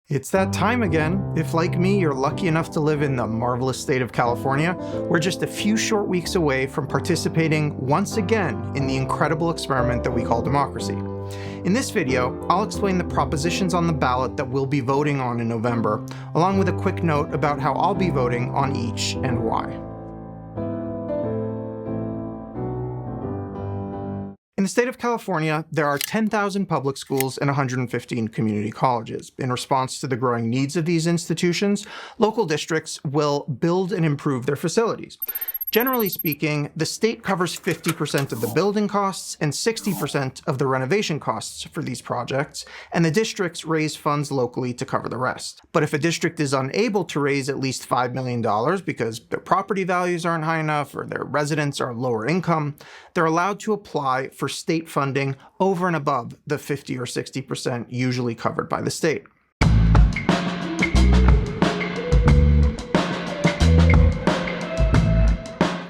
It's that time again. If, like me, you're lucky enough to live in the marvelous state of California, we're just a few short weeks away from participating once again in the incredible experiment that we call democracy. In this video, I'll explain the propositions on the ballot that we'll be voting on in November, along with a quick note about how I'll be voting on each and why. In the state of California, there are 10,000 public schools and 115 community colleges. In response to the growing needs of these institutions, local districts will build and improve their facilities. Generally speaking, the state covers 50% of the building costs and 60% of the renovation costs for these projects, and the districts raise funds locally to cover the rest. But if a district is unable to raise at least $5 million because their property values aren't high enough or their residents are lower income, they're allowed to apply for state funding over and above the 50 or 60% usually covered by the state.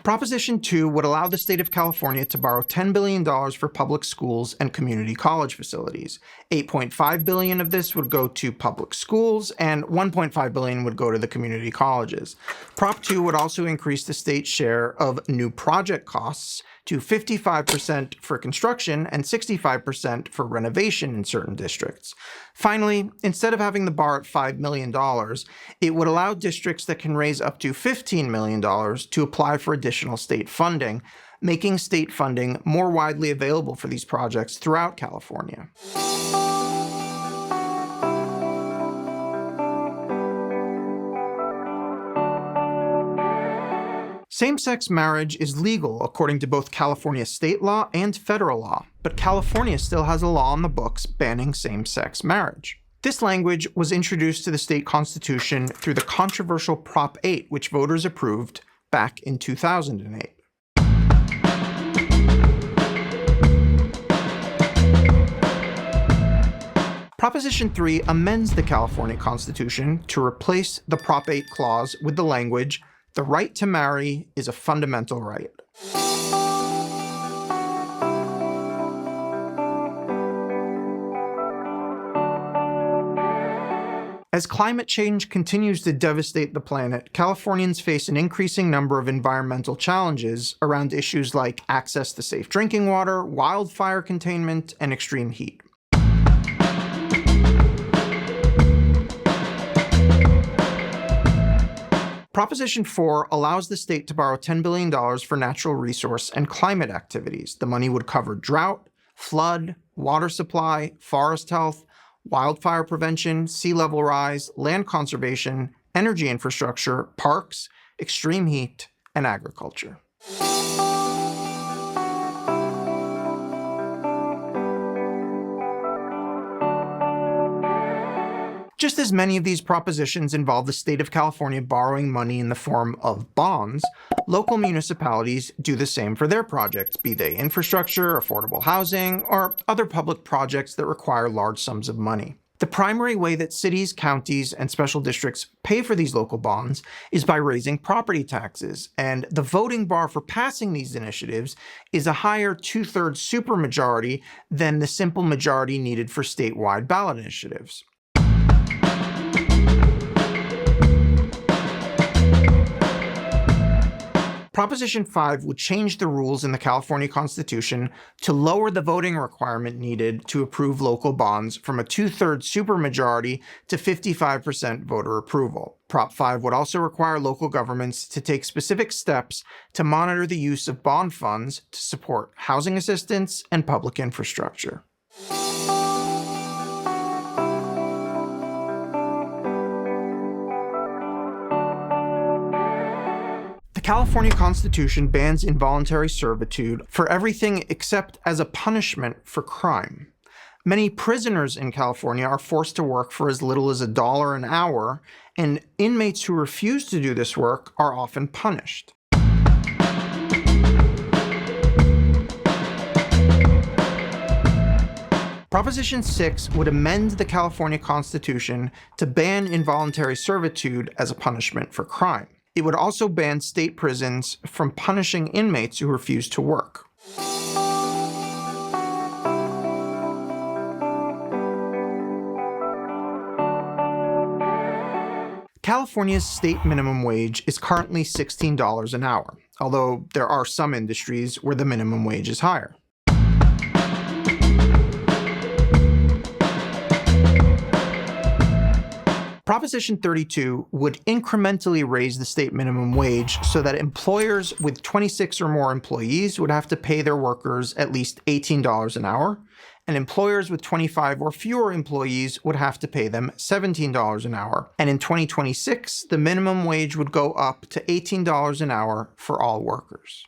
Proposition 2 would allow the state of California to borrow $10 billion for public schools and community college facilities. $8.5 billion of this would go to public schools, and $1.5 billion would go to the community colleges. Prop 2 would also increase the state's share of new project costs to 55% for construction and 65% for renovation in certain districts. Finally, instead of having the bar at $5 million, it would allow districts that can raise up to $15 million to apply for additional state funding, making state funding more widely available for these projects throughout California. Same-sex marriage is legal according to both California state law and federal law, but California still has a law on the books banning same-sex marriage. This language was introduced to the state constitution through the controversial Prop 8, which voters approved back in 2008. Proposition 3 amends the California Constitution to replace the Prop 8 clause with the language, "The right to marry is a fundamental right." As climate change continues to devastate the planet, Californians face an increasing number of environmental challenges around issues like access to safe drinking water, wildfire containment, and extreme heat. Proposition 4 allows the state to borrow $10 billion for natural resource and climate activities. The money would cover drought, flood, water supply, forest health, wildfire prevention, sea level rise, land conservation, energy infrastructure, parks, extreme heat, and agriculture. Just as many of these propositions involve the state of California borrowing money in the form of bonds, local municipalities do the same for their projects, be they infrastructure, affordable housing, or other public projects that require large sums of money. The primary way that cities, counties, and special districts pay for these local bonds is by raising property taxes, and the voting bar for passing these initiatives is a higher 2/3 supermajority than the simple majority needed for statewide ballot initiatives. Proposition 5 would change the rules in the California Constitution to lower the voting requirement needed to approve local bonds from a 2/3 supermajority to 55% voter approval. Prop 5 would also require local governments to take specific steps to monitor the use of bond funds to support housing assistance and public infrastructure. The California Constitution bans involuntary servitude for everything except as a punishment for crime. Many prisoners in California are forced to work for as little as $1 an hour, and inmates who refuse to do this work are often punished. Proposition 6 would amend the California Constitution to ban involuntary servitude as a punishment for crime. It would also ban state prisons from punishing inmates who refuse to work. California's state minimum wage is currently $16 an hour, although there are some industries where the minimum wage is higher. Proposition 32 would incrementally raise the state minimum wage so that employers with 26 or more employees would have to pay their workers at least $18 an hour, and employers with 25 or fewer employees would have to pay them $17 an hour. And in 2026, the minimum wage would go up to $18 an hour for all workers.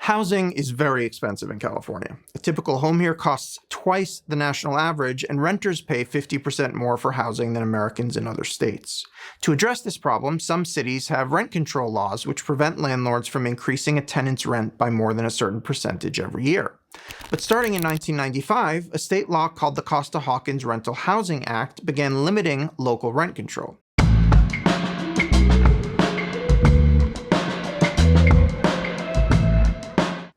Housing is very expensive in California. A typical home here costs twice the national average, and renters pay 50% more for housing than Americans in other states. To address this problem, some cities have rent control laws which prevent landlords from increasing a tenant's rent by more than a certain percentage every year. But starting in 1995, a state law called the Costa-Hawkins Rental Housing Act began limiting local rent control.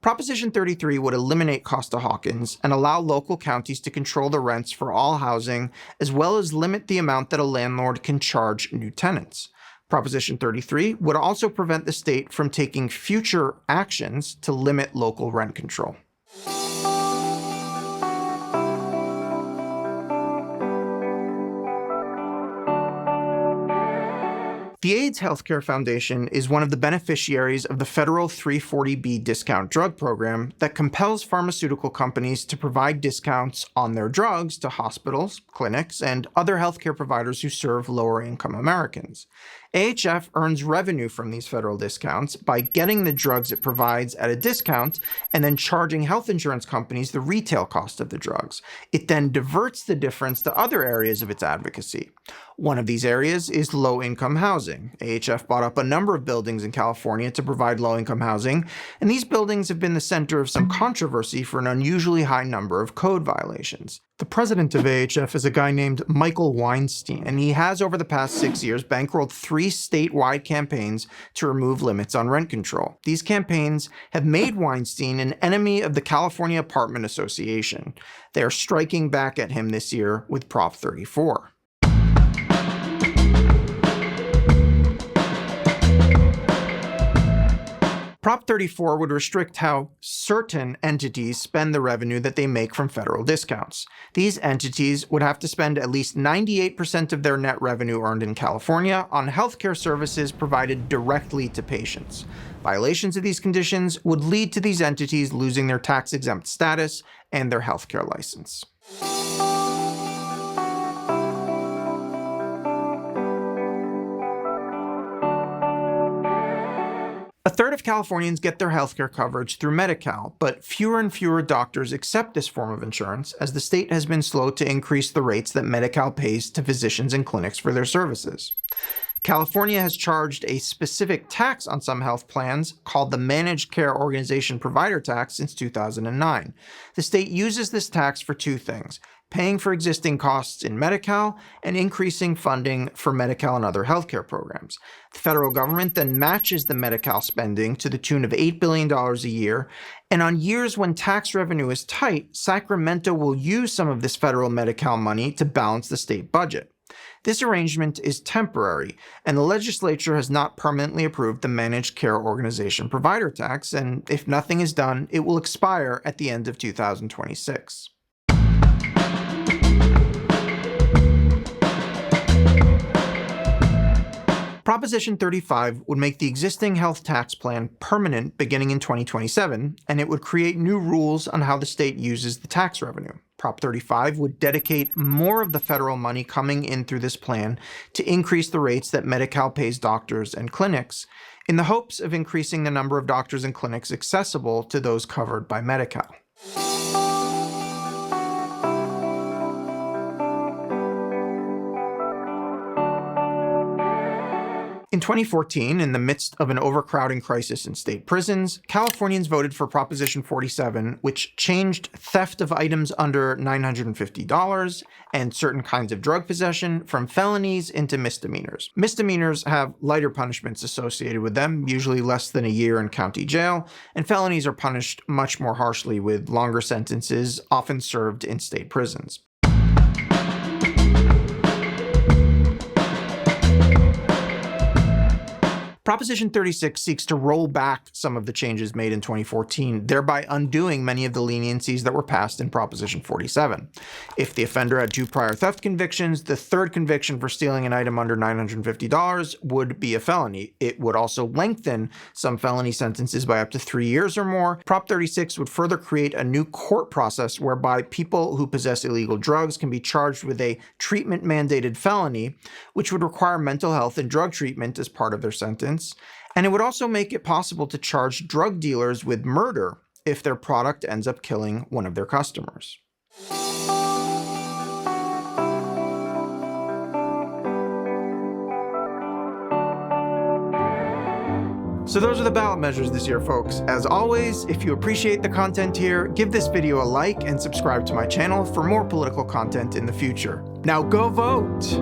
Proposition 33 would eliminate Costa-Hawkins and allow local counties to control the rents for all housing, as well as limit the amount that a landlord can charge new tenants. Proposition 33 would also prevent the state from taking future actions to limit local rent control. The AIDS Healthcare Foundation is one of the beneficiaries of the federal 340B discount drug program that compels pharmaceutical companies to provide discounts on their drugs to hospitals, clinics, and other healthcare providers who serve lower-income Americans. AHF earns revenue from these federal discounts by getting the drugs it provides at a discount and then charging health insurance companies the retail cost of the drugs. It then diverts the difference to other areas of its advocacy. One of these areas is low-income housing. AHF bought up a number of buildings in California to provide low-income housing, and these buildings have been the center of some controversy for an unusually high number of code violations. The president of AHF is a guy named Michael Weinstein, and he has over the past 6 years bankrolled 3 statewide campaigns to remove limits on rent control. These campaigns have made Weinstein an enemy of the California Apartment Association. They are striking back at him this year with Prop 34. Prop 34 would restrict how certain entities spend the revenue that they make from federal discounts. These entities would have to spend at least 98% of their net revenue earned in California on healthcare services provided directly to patients. Violations of these conditions would lead to these entities losing their tax-exempt status and their healthcare license. A third of Californians get their healthcare coverage through Medi-Cal, but fewer and fewer doctors accept this form of insurance as the state has been slow to increase the rates that Medi-Cal pays to physicians and clinics for their services. California has charged a specific tax on some health plans called the Managed Care Organization Provider Tax since 2009. The state uses this tax for 2 things: paying for existing costs in Medi-Cal and increasing funding for Medi-Cal and other healthcare programs. The federal government then matches the Medi-Cal spending to the tune of $8 billion a year, and on years when tax revenue is tight, Sacramento will use some of this federal Medi-Cal money to balance the state budget. This arrangement is temporary, and the legislature has not permanently approved the Managed Care Organization Provider Tax, and if nothing is done, it will expire at the end of 2026. Proposition 35 would make the existing health tax plan permanent beginning in 2027, and it would create new rules on how the state uses the tax revenue. Prop 35 would dedicate more of the federal money coming in through this plan to increase the rates that Medi-Cal pays doctors and clinics, in the hopes of increasing the number of doctors and clinics accessible to those covered by Medi-Cal. In 2014, in the midst of an overcrowding crisis in state prisons, Californians voted for Proposition 47, which changed theft of items under $950 and certain kinds of drug possession from felonies into misdemeanors. Misdemeanors have lighter punishments associated with them, usually less than a year in county jail, and felonies are punished much more harshly with longer sentences, often served in state prisons. Proposition 36 seeks to roll back some of the changes made in 2014, thereby undoing many of the leniencies that were passed in Proposition 47. If the offender had 2 prior theft convictions, the third conviction for stealing an item under $950 would be a felony. It would also lengthen some felony sentences by up to 3 years or more. Prop 36 would further create a new court process whereby people who possess illegal drugs can be charged with a treatment-mandated felony, which would require mental health and drug treatment as part of their sentence. And it would also make it possible to charge drug dealers with murder if their product ends up killing one of their customers. So those are the ballot measures this year, folks. As always, if you appreciate the content here, give this video a like and subscribe to my channel for more political content in the future. Now go vote!